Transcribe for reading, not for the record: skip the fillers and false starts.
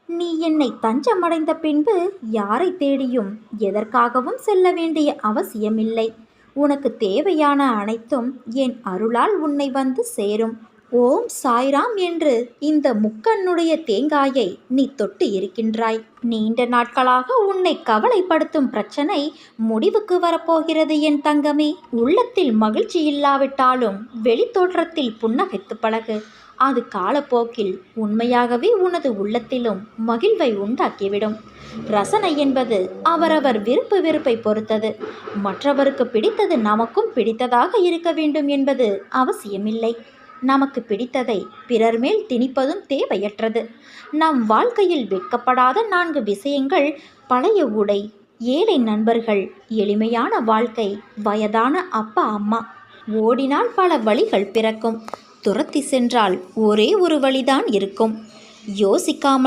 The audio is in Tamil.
நீ என்னை தஞ்சமடைந்த பின்பு யாரை தேடியும் எதற்காகவும் செல்ல வேண்டிய அவசியமில்லை. உனக்கு தேவையான அனைத்தும் என் அருளால் உன்னை வந்து சேரும். ஓம் சாய்ராம் என்று இந்த முக்கண்ணுடைய தேங்காயை நீ தொட்டு இருக்கின்றாய். நீண்ட நாட்களாக உன்னை கவலைப்படுத்தும் பிரச்சனை முடிவுக்கு வரப்போகிறது என் தங்கமே. உள்ளத்தில் மகிழ்ச்சி இல்லாவிட்டாலும் வெளித்தோற்றத்தில் புன்னகைத்து பழகு. அது காலப்போக்கில் உண்மையாகவே உனது உள்ளத்திலும் மகிழ்வை உண்டாக்கிவிடும். ரசனை என்பது அவரவர் விருப்பு வெறுப்பை பொறுத்தது. மற்றவருக்கு பிடித்தது நமக்கும் பிடித்ததாக இருக்க வேண்டும் என்பது அவசியமில்லை. நமக்கு பிடித்ததை பிறர் மேல் திணிப்பதும் தேவையற்றது. நம் வாழ்க்கையில் வெட்கப்படாத 4 விஷயங்கள்: பழைய உடை, ஏழை நண்பர்கள், எளிமையான வாழ்க்கை, வயதான அப்பா அம்மா. ஓடினால் பல வழிகள் பிறக்கும், துரத்தி சென்றால் ஒரே ஒரு வழிதான் இருக்கும். யோசிக்காமல்